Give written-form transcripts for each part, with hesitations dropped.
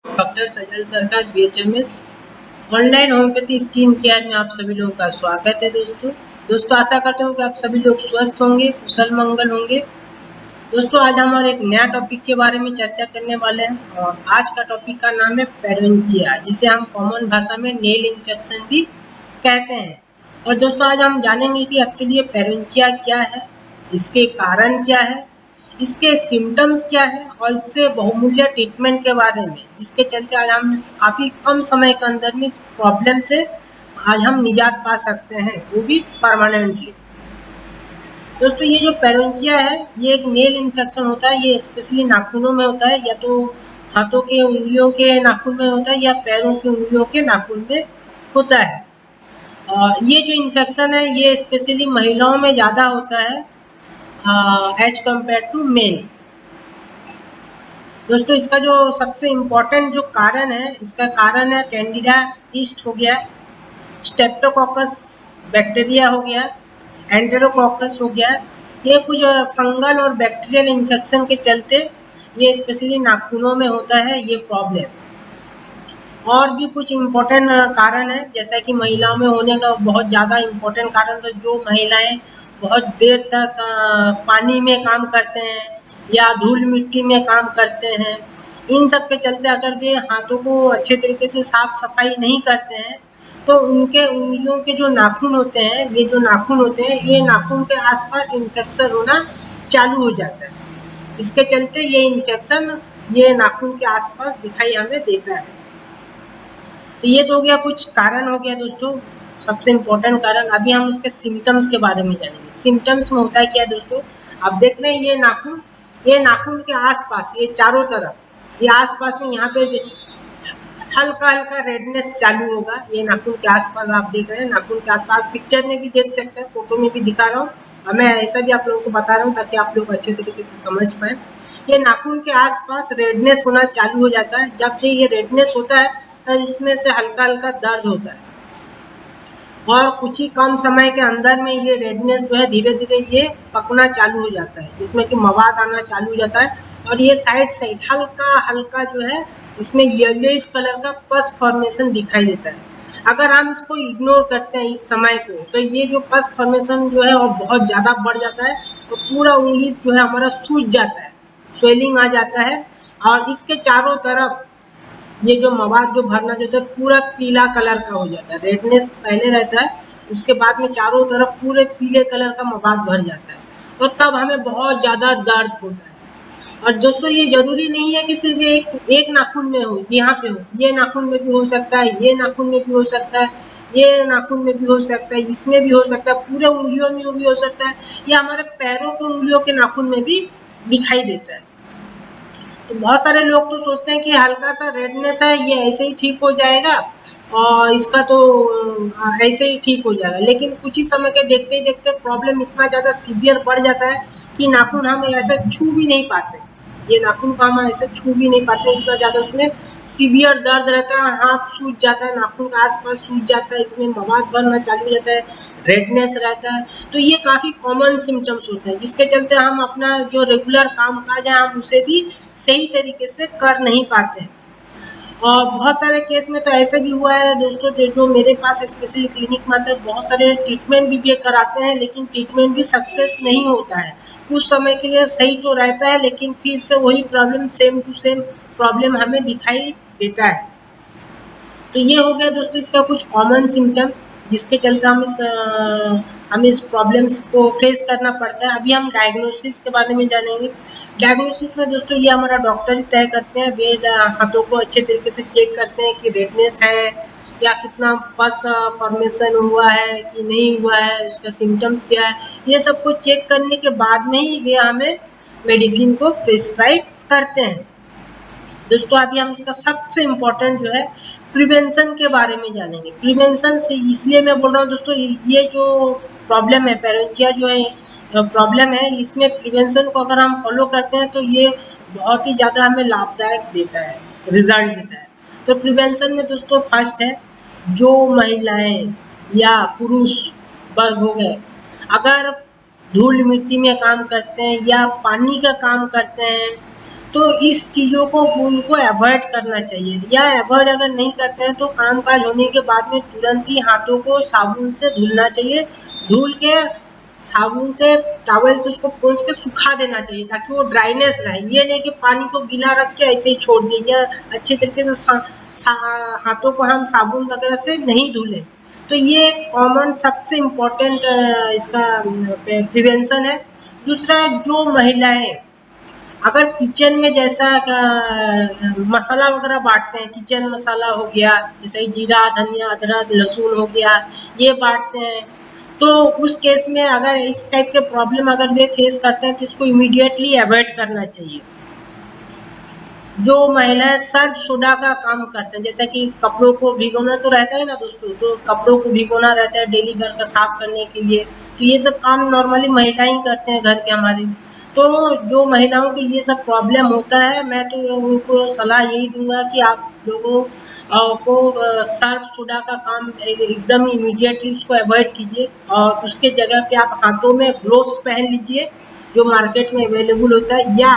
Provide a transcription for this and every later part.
Doctor सजल सरकार BHMS online homeopathy skin care में आप सभी लोगों का स्वागत है। दोस्तों आशा करता हूँ कि आप सभी लोग स्वस्थ होंगे, कुशल मंगल होंगे। दोस्तों आज हम और एक नया टॉपिक के बारे में चर्चा करने वाले हैं और आज का टॉपिक का नाम है पेरोंचिया, जिसे हम कॉमन भाषा में नेल इन्फेक्शन भी कहते हैं। और दोस्तों आज हम जानेंगे कि एक्चुअली ये पेरोंचिया क्या है, इसके कारण क्या है, इसके सिम्टम्स क्या है और इससे बहुमूल्य ट्रीटमेंट के बारे में, जिसके चलते आज हम काफ़ी कम समय के अंदर में इस प्रॉब्लम से आज हम निजात पा सकते हैं, वो भी परमानेंटली। दोस्तों ये जो पेरोंचिया है ये एक नेल इन्फेक्शन होता है। ये स्पेशली नाखूनों में होता है, या तो हाथों के उंगलियों के नाखून में होता है या पैरों की उंगलियों के नाखून में होता है। ये जो इन्फेक्शन है ये स्पेशली महिलाओं में ज़्यादा होता है एज कम्पेयर टू मेन। दोस्तों इसका जो सबसे इम्पोर्टेंट जो कारण है, इसका कारण है कैंडिडा ईस्ट हो गया, स्टेप्टोकोकस बैक्टीरिया हो गया, एंटेरोकोकस हो गया। ये कुछ फंगल और बैक्टीरियल इन्फेक्शन के चलते ये स्पेशली नाखूनों में होता है ये प्रॉब्लम। और भी कुछ इम्पोर्टेंट कारण है, जैसा कि महिलाओं में होने का बहुत ज़्यादा इम्पोर्टेंट कारण, तो जो महिलाएं बहुत देर तक पानी में काम करते हैं या धूल मिट्टी में काम करते हैं, इन सब के चलते अगर वे हाथों को अच्छे तरीके से साफ सफाई नहीं करते हैं तो उनके उंगलियों के जो नाखून होते हैं, ये जो नाखून होते हैं, ये नाखून के आसपास इन्फेक्शन होना चालू हो जाता है। इसके चलते ये इन्फेक्शन ये नाखून के आसपास दिखाई हमें देता है। तो ये तो हो गया, कुछ कारण हो गया दोस्तों, सबसे इम्पोर्टेंट कारण। अभी हम इसके सिम्टम्स के बारे में जानेंगे। सिम्टम्स में होता है क्या दोस्तों, आप देख रहे हैं ये नाखून के आसपास, ये चारों तरफ, ये आसपास में यहाँ पे हल्का हल्का रेडनेस चालू होगा। ये नाखून के आसपास आप देख रहे हैं, नाखून के आसपास पिक्चर में भी देख सकते हैं, फोटो में भी दिखा रहा हूँ और मैं ऐसा भी आप लोगों को बता रहा हूँ ताकि आप लोग अच्छे तरीके से समझ पाए। ये नाखून के आसपास रेडनेस होना चालू हो जाता है। जब ये रेडनेस होता है तो इसमें से हल्का हल्का दर्द होता है और कुछ ही कम समय के अंदर में ये रेडनेस जो है धीरे धीरे ये पकना चालू हो जाता है, जिसमें कि मवाद आना चालू हो जाता है और ये साइड साइड हल्का हल्का जो है इसमें येलोइश कलर का पस फॉर्मेशन दिखाई देता है। अगर हम इसको इग्नोर करते हैं इस समय को, तो ये जो पस फॉर्मेशन जो है वो बहुत ज़्यादा बढ़ जाता है और पूरा उंगली जो है हमारा सूज जाता है, स्वेलिंग आ जाता है और इसके चारों तरफ ये जो मवाद जो भरना जो है पूरा पीला कलर का हो जाता है। रेडनेस पहले रहता है, उसके बाद में चारों तरफ पूरे पीले कलर का मवाद भर जाता है और तब हमें बहुत ज़्यादा दर्द होता है। और दोस्तों ये जरूरी नहीं है कि सिर्फ एक नाखून में हो, यहाँ पे हो, ये नाखून में भी हो सकता है, ये नाखून में भी हो सकता है, ये नाखून में भी हो सकता है, इसमें भी हो सकता है, पूरे उंगलियों में भी हो सकता है, या हमारे पैरों के उंगलियों के नाखून में भी दिखाई देता है। तो बहुत सारे लोग तो सोचते हैं कि हल्का सा रेडनेस है ये ऐसे ही ठीक हो जाएगा और इसका तो ऐसे ही ठीक हो जाएगा, लेकिन कुछ ही समय के देखते ही देखते प्रॉब्लम इतना ज़्यादा सीवियर बढ़ जाता है कि नाखून हम ऐसे छू भी नहीं पाते। ये नाखून को हम ऐसे छू भी नहीं पाते, इतना ज़्यादा उसमें सीवियर दर्द रहता है, हाथ सूज जाता है, नाखून के आसपास सूज जाता है, इसमें मवाद भरना चालू हो जाता है, रेडनेस रहता है। तो ये काफ़ी कॉमन सिम्टम्स होते हैं, जिसके चलते हम अपना जो रेगुलर काम काज है हम उसे भी सही तरीके से कर नहीं पाते हैं। और बहुत सारे केस में तो ऐसे भी हुआ है दोस्तों, जो मेरे पास स्पेशली क्लिनिक में आते हैं, बहुत सारे ट्रीटमेंट भी कराते हैं लेकिन ट्रीटमेंट भी सक्सेस नहीं होता है। कुछ समय के लिए सही तो रहता है लेकिन फिर से वही problem, same to same problem हमें दिखाई देता है। तो ये हो गया दोस्तों इसका कुछ कॉमन सिम्टम्स, जिसके चलते हमें इस प्रॉब्लम्स को फेस करना पड़ता है। अभी हम डायग्नोसिस के बारे में जानेंगे। डायग्नोसिस में दोस्तों ये हमारा डॉक्टर ही तय करते हैं। वे हाथों को अच्छे तरीके से चेक करते हैं कि रेडनेस है या कितना पस फॉर्मेशन हुआ है कि नहीं हुआ है, उसका सिम्टम्स क्या है, ये सब कुछ चेक करने के बाद में ही वे हमें मेडिसिन को प्रिस्क्राइब करते हैं। दोस्तों अभी हम इसका सबसे इम्पोर्टेंट जो है प्रिवेंशन के बारे में जानेंगे। प्रिवेंशन से इसलिए मैं बोल रहा हूँ दोस्तों, ये जो प्रॉब्लम है पेरोंचिया जो है प्रॉब्लम है, इसमें प्रिवेंशन को अगर हम फॉलो करते हैं तो ये बहुत ही ज़्यादा हमें लाभदायक देता है, रिजल्ट देता है। तो प्रिवेंशन में दोस्तों फर्स्ट है, जो महिलाएं या पुरुष वर्ग हो गए अगर धूल मिट्टी में काम करते हैं या पानी का काम करते हैं तो इस चीज़ों को उनको अवॉइड करना चाहिए, या अवॉइड अगर नहीं करते हैं तो काम काज होने के बाद में तुरंत ही हाथों को साबुन से धुलना चाहिए। धुल के साबुन से टॉवल से उसको पोंछ के सुखा देना चाहिए ताकि वो ड्राइनेस रहे। ये नहीं कि पानी को गीला रख के ऐसे ही छोड़ दिए, या अच्छे तरीके से हाथों को हम साबुन वगैरह से नहीं धुलें। तो ये कॉमन सबसे इम्पोर्टेंट इसका प्रिवेंशन है। दूसरा, जो महिलाएं अगर किचन में जैसा मसाला वगैरह बांटते हैं, किचन मसाला हो गया जैसे जीरा धनिया अदरक लहसुन हो गया, ये बांटते हैं, तो उस केस में अगर इस टाइप के प्रॉब्लम अगर वे फेस करते हैं तो इसको इमीडिएटली अवॉइड करना चाहिए। जो महिलाएं सर्फ सोडा का काम करते हैं, जैसे कि कपड़ों को भिगोना तो रहता है ना दोस्तों, तो कपड़ों को भिगोना रहता है डेली घर का साफ करने के लिए, तो ये सब काम नॉर्मली महिलाएं ही करते हैं घर के हमारी। तो जो महिलाओं की ये सब प्रॉब्लम होता है, मैं तो उनको सलाह यही दूंगा कि आप लोगों को सर्फ सोडा का काम एकदम इमीडिएटली उसको अवॉइड कीजिए, और उसके जगह पे आप हाथों में ग्लोव्स पहन लीजिए जो मार्केट में अवेलेबल होता है, या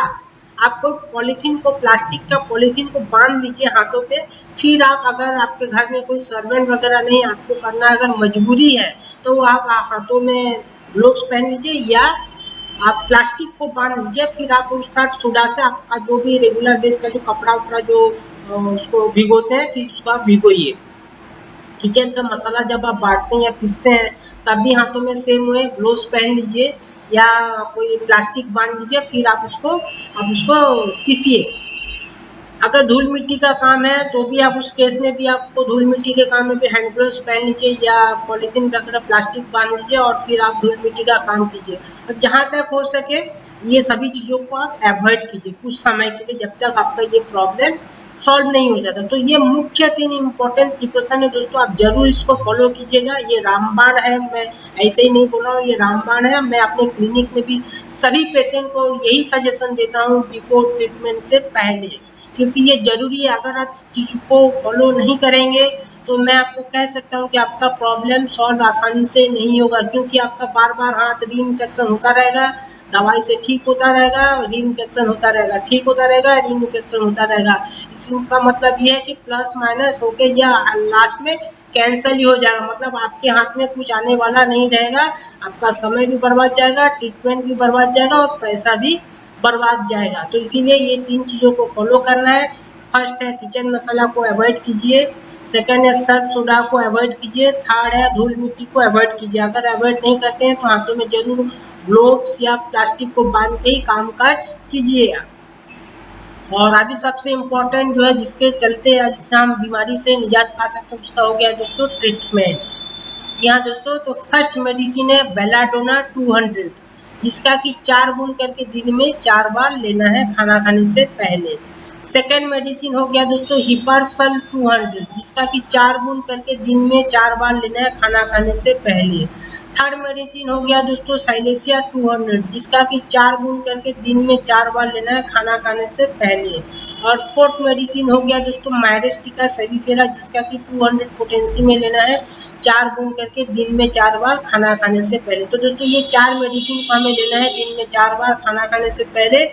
आपको पॉलीथीन को प्लास्टिक का पॉलीथीन को बांध लीजिए हाथों पे। फिर आप अगर आपके घर में कोई सर्वेंट वगैरह नहीं आपको करना, अगर मजबूरी है तो आप हाथों में ग्लोव्स पहन लीजिए या आप प्लास्टिक को बांध लीजिए। फिर आप उस सर्फ सोडा से आपका जो भी रेगुलर बेस का जो कपड़ा उपड़ा जो उसको भिगोते हैं फिर उसको आप भिगोइए। किचन का मसाला जब आप बांटते हैं या पीसते हैं तब भी हाथों में सेम हुए ग्लोव्स पहन लीजिए या कोई प्लास्टिक बांध लीजिए, फिर आप उसको पीसिए। अगर धूल मिट्टी का काम है तो भी आप उस केस में भी आपको धूल मिट्टी के काम में भी हैंड ग्लोव्स पहन लीजिए या पॉलीथीन वगैरह प्लास्टिक बांध लीजिए और फिर आप धूल मिट्टी का काम कीजिए। और जहाँ तक हो सके ये सभी चीज़ों को आप अवॉइड कीजिए कुछ समय के लिए, जब तक आपका ये प्रॉब्लम सॉल्व नहीं हो जाता। तो ये मुख्य 3 इम्पोर्टेंट प्रिकॉशन है दोस्तों, आप जरूर इसको फॉलो कीजिएगा। ये रामबाण है, मैं ऐसे ही नहीं बोल रहा हूँ, ये रामबाण है। मैं अपने क्लिनिक में भी सभी पेशेंट को यही सजेशन देता हूँ बिफोर ट्रीटमेंट से पहले, क्योंकि ये जरूरी है। अगर आप इस चीज को फॉलो नहीं करेंगे तो मैं आपको कह सकता हूँ कि आपका प्रॉब्लम सॉल्व आसानी से नहीं होगा, क्योंकि आपका बार बार हाथ री इन्फेक्शन होता रहेगा, दवाई से ठीक होता रहेगा, री इन्फेक्शन होता रहेगा, ठीक होता रहेगा, री इन्फेक्शन होता रहेगा। इसका मतलब ये है कि प्लस माइनस होके या लास्ट में कैंसल ही हो जाएगा, मतलब आपके हाथ में कुछ आने वाला नहीं रहेगा। आपका समय भी बर्बाद जाएगा, ट्रीटमेंट भी बर्बाद जाएगा और पैसा भी बर्बाद जाएगा। तो इसीलिए ये 3 चीज़ों को फॉलो करना है। फर्स्ट है किचन मसाला को अवॉइड कीजिए, सेकंड है सर्फ सोडा को अवॉइड कीजिए, थर्ड है धूल मिट्टी को अवॉइड कीजिए। अगर अवॉइड नहीं करते हैं तो हाथों में जरूर ग्लोव्स या प्लास्टिक को बांध के ही काम काज कीजिएगा। और अभी सबसे इम्पोर्टेंट जो है जिसके चलते जिससे हम बीमारी से निजात पा सकते हैं उसका हो गया दोस्तों ट्रीटमेंट। जी हाँ दोस्तों, तो फर्स्ट मेडिसिन है बेलाडोना 200, जिसका कि 4 बूंद करके दिन में 4 बार लेना है खाना खाने से पहले। सेकेंड मेडिसिन हो गया दोस्तों हिपारसल 200, जिसका कि 4 बूंद करके दिन में 4 बार लेना है खाना खाने से पहले। थर्ड मेडिसिन हो गया दोस्तों साइलेसिया 200, जिसका कि 4 बूंद करके दिन में 4 बार लेना है खाना खाने से पहले। और फोर्थ मेडिसिन हो गया दोस्तों मायरेस्टिका सेविफेरा, जिसका कि 200 पोटेंसी में लेना है 4 बूंद करके दिन में 4 बार खाना खाने से पहले। तो दोस्तों ये 4 मेडिसिन को हमें लेना है दिन में 4 बार खाना खाने से पहले।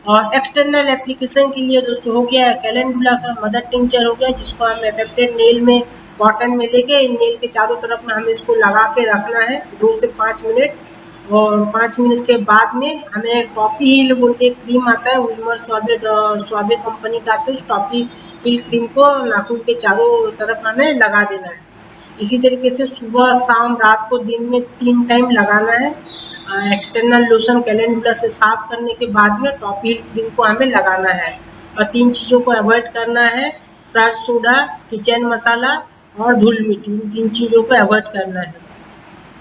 और एक्सटर्नल एप्लीकेशन के लिए दोस्तों हो गया कैलेंडुला का मदर टिंचर हो गया, जिसको हम अफेक्टेड नेल में कॉटन में लेके नेल के चारों तरफ में हमें इसको लगा के रखना है 2 से 5 मिनट। और 5 मिनट के बाद में हमें टॉपी हिल बोल के क्रीम आता है, विल्मर स्वाबे कंपनी का आता है, उस टॉपी हिल क्रीम को नाखून के चारों तरफ हमें लगा देना है। इसी तरीके से सुबह शाम रात को दिन में 3 टाइम लगाना है। एक्सटर्नल लोशन कैलेंडुला से साफ करने के बाद में टॉपी हिल क्रीम को हमें लगाना है। और 3 चीज़ों को अवॉइड करना है, सर्फ सोडा, किचन मसाला और धूल मिट्टी, इन 3 चीज़ों को अवॉइड करना है।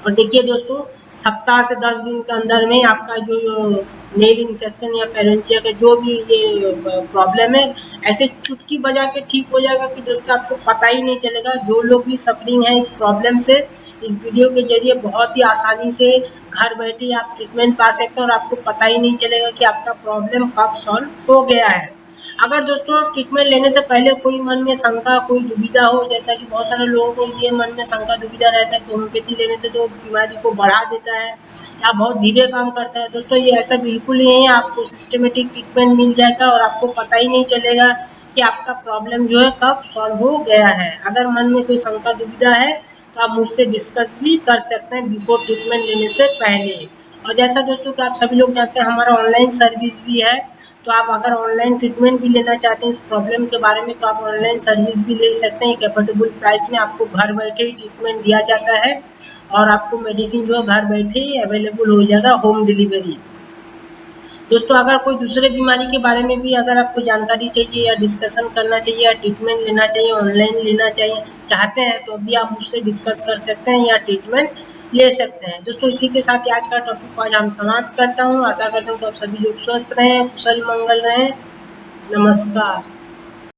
और देखिए दोस्तों, सप्ताह से 10 दिन के अंदर में आपका जो नेल इन्फेक्शन या पेरेंचिया का जो भी ये प्रॉब्लम है ऐसे चुटकी बजा के ठीक हो जाएगा कि दोस्तों आपको पता ही नहीं चलेगा। जो लोग भी सफरिंग है इस प्रॉब्लम से, इस वीडियो के जरिए बहुत ही आसानी से घर बैठे आप ट्रीटमेंट पा सकते हैं और आपको पता ही नहीं चलेगा कि आपका प्रॉब्लम कब सॉल्व हो गया है। अगर दोस्तों ट्रीटमेंट लेने से पहले कोई मन में शंका, कोई दुविधा हो, जैसा कि बहुत सारे लोगों को ये मन में शंका दुविधा रहता है कि होम्योपैथी लेने से तो बीमारी को बढ़ा देता है या बहुत धीरे काम करता है, दोस्तों ये ऐसा बिल्कुल नहीं है। आपको सिस्टमेटिक ट्रीटमेंट मिल जाएगा और आपको पता ही नहीं चलेगा कि आपका प्रॉब्लम जो है कब सॉल्व हो गया है। अगर मन में कोई शंका दुविधा है तो आप मुझसे डिस्कस भी कर सकते हैं बिफोर ट्रीटमेंट लेने से पहले। और जैसा दोस्तों कि आप सभी लोग जानते हैं हमारा ऑनलाइन सर्विस भी है, तो आप अगर ऑनलाइन ट्रीटमेंट भी लेना चाहते हैं इस प्रॉब्लम के बारे में तो आप ऑनलाइन सर्विस भी ले सकते हैं। एक एफोर्डेबल प्राइस में आपको घर बैठे ही ट्रीटमेंट दिया जाता है और आपको मेडिसिन जो है घर बैठे ही अवेलेबल हो जाएगा, होम डिलीवरी। दोस्तों अगर कोई दूसरे बीमारी के बारे में भी अगर आपको जानकारी चाहिए या डिस्कशन करना चाहिए या ट्रीटमेंट लेना चाहिए, ऑनलाइन लेना चाहिए चाहते हैं तो भी आप मुझसे डिस्कस कर सकते हैं या ट्रीटमेंट ले सकते हैं। दोस्तों इसी के साथ आज का टॉपिक आज हम समाप्त करता हूँ। आशा करता हूँ कि आप सभी लोग स्वस्थ रहें, कुशल मंगल रहें। नमस्कार।